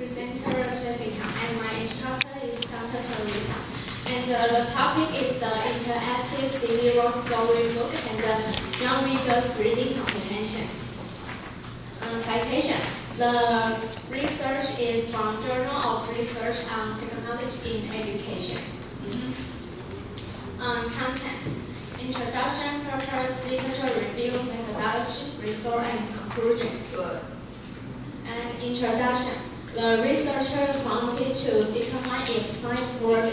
presenter Jessica, and my instructor is Dr. Teresa. And the topic is the interactive CD-ROM storybook and the young reader's reading comprehension. Citation. The research is from Journal of Research on Technology in Education. Content. Introduction, purpose, literature review, methodology, result, and conclusion. And introduction. The researchers wanted to determine if sight word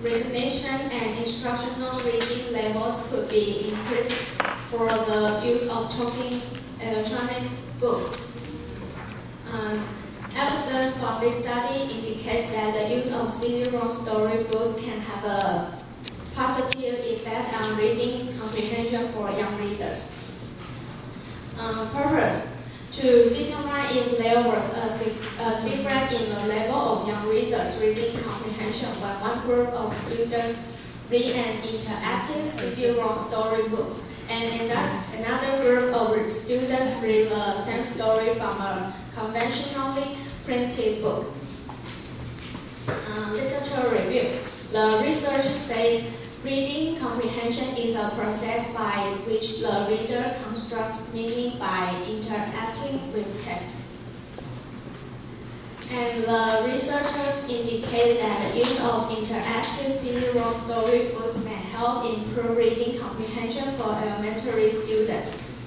recognition and instructional reading levels could be increased for the use of talking electronic books. Evidence from this study indicates that the use of CD-ROM storybooks can have a positive effect on reading comprehension for young readers. Purpose. To determine if there was a difference in the level of young readers' reading comprehension when one group of students read an interactive CD-ROM storybook and another group of students read the same story from a conventionally printed book. Literature review. The research said reading comprehension is a process by which the reader constructs meaning by interacting with text. And the researchers indicate that the use of interactive CD-ROM storybooks may help improve reading comprehension for elementary students.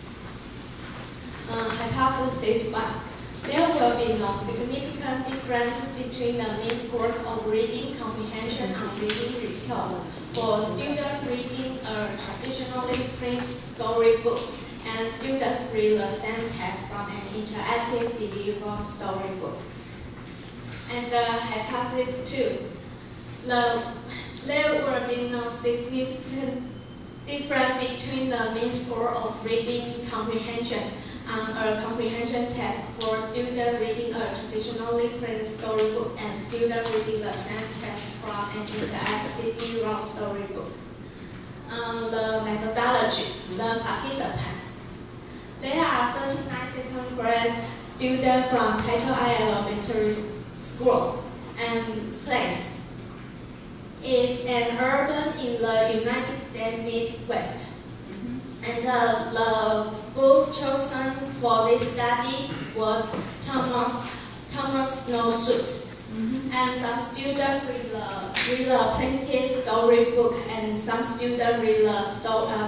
Hypothesis 1. There will be no significant difference between the mean scores of reading comprehension and reading retails for students reading a traditionally printed storybook and students read the same text from an interactive CD-ROM storybook. And hypothesis 2. There will be no significant difference between the mean score of reading comprehension and a comprehension test for students reading a traditionally printed storybook and students reading the same text from an interactive CD-ROM storybook. The methodology, the participant. There are 39 second grade students from Title I Elementary School, and place is an urban in the United States Midwest. And the book chosen for this study was Thomas Snowsuit. And some students read the printed storybook, and some students read the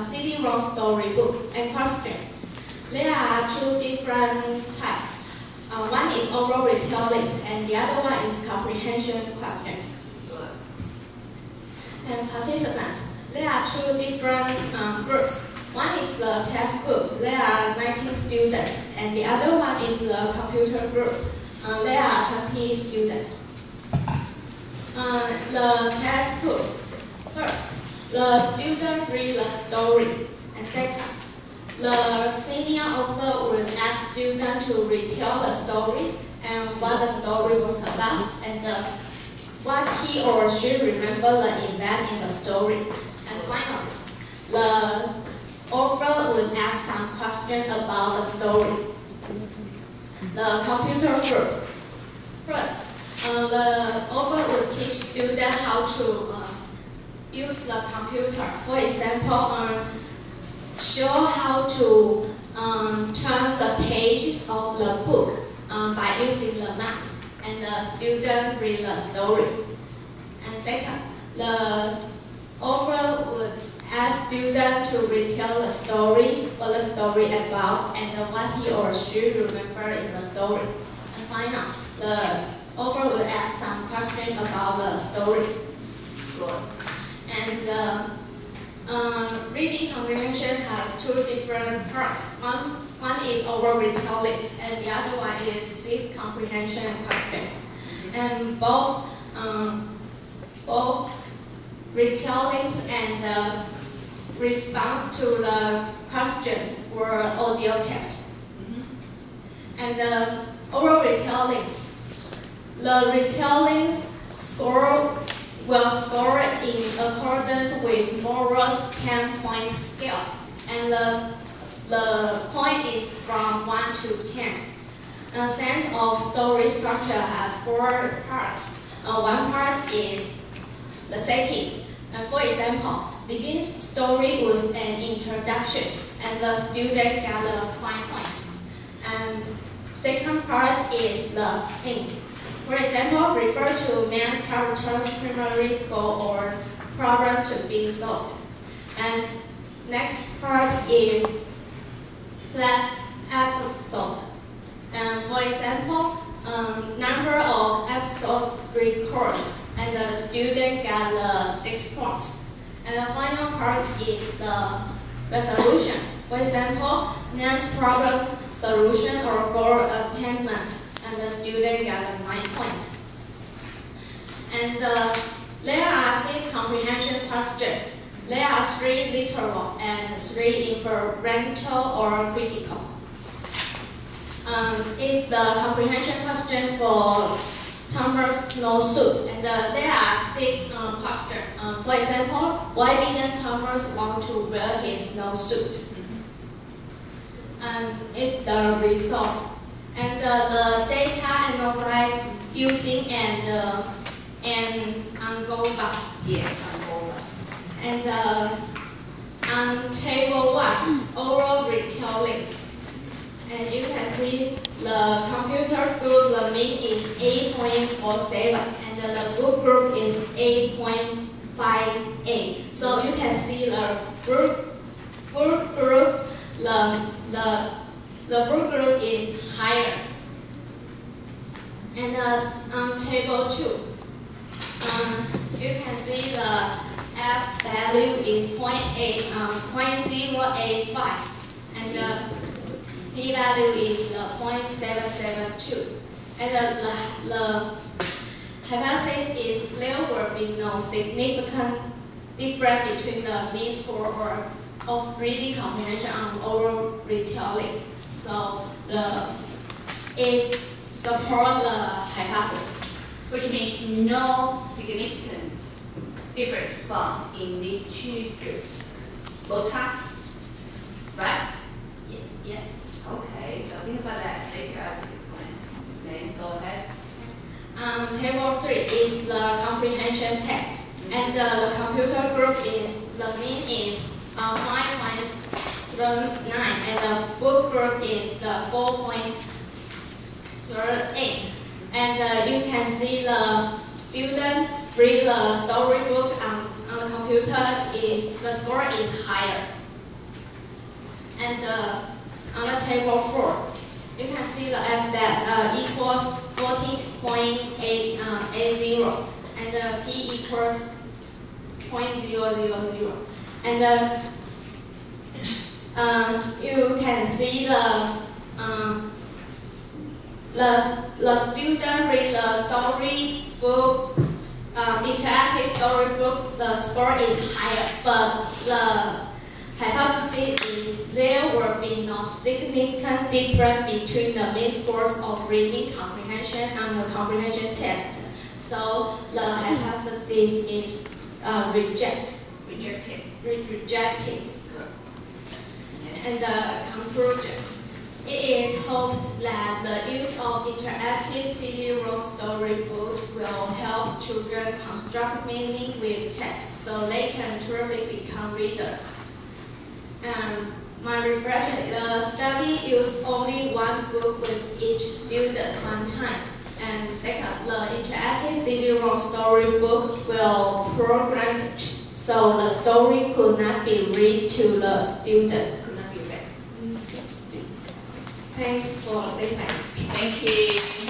CD-ROM storybook. And question: there are two different types. One is oral retellings, and the other one is comprehension questions. And participants, there are two different groups. One is the test group, there are 19 students, and the other one is the computer group, there are 20 students. The test group. First, the student read the story, and second, the senior author will ask students to retell the story and what the story was about, and what he or she remember the event in the story. And finally, the author will ask some questions about the story. The computer group. First, the author will teach students how to use the computer. For example, show how to turn the pages of the book by using the mouse, and the student read the story. And second, the author would ask students to retell the story, what the story about, and what he or she remember in the story. And finally, the author will ask some questions about the story. And reading comprehension has two different parts. One is oral retelling, and the other one is six comprehension questions. And both retellings and response to the question were audio text. And the oral retellings. The retellings score will score in accordance with Morris 10-point scales, and the the point is from 1 to 10. A sense of story structure has 4 parts. One part is the setting. For example, begins story with an introduction and the student gather 5 points. And second part is the theme. For example, refer to main character's primary goal or problem to be solved. And next part is class episode. For example, number of episodes recorded, and the student got 6 points. And the final part is the resolution. For example, names problem, solution, or goal attainment, and the student got 9 points. And there are 6 comprehension questions. There are 3 literal and 3 inferential or critical. It's the comprehension questions for Thomas snowsuit, and there are 6 questions. For example, why didn't Thomas want to wear his snowsuit? It's the result. And the data analyzed using an ANGOVA. Yes, ANGOVA. And on table 1, oral retelling. And you can see the computer group, the mean is 8.47, and the book group is 8.58. So you can see the book group, the book group is higher. And on table 2, you can see the F value is 0.085, and the P value is 0.772. And the hypothesis is there will be no significant difference between the mean score of reading comprehension and oral retelling. So it supports the hypothesis. Which means no significant difference found in these 2 groups. Both half, right? Yes. Okay, so think about that. Take your out 6 points. Then go ahead. Table 3 is the comprehension test. And the computer group is, the mean is 5.39, and the book group is the 4.38. And you can see the student read the storybook on the computer, the score is higher. And on the table 4, you can see the F that equals 40.880, and the P equals 0.000. And you can see the student read the storybook, interactive storybook, the score is higher, but the hypothesis is there will be no significant difference between the mean scores of reading comprehension and the comprehension test. So the hypothesis is rejected. And the conclusion. It is hoped that the use of interactive CD-ROM storybooks will help children construct meaning with text so they can truly become readers. My reflection, the study used only 1 book with each student one time. And second, the interactive CD-ROM storybook will program so the story could not be read to the student. Could not be read. Thanks for listening. Thank you.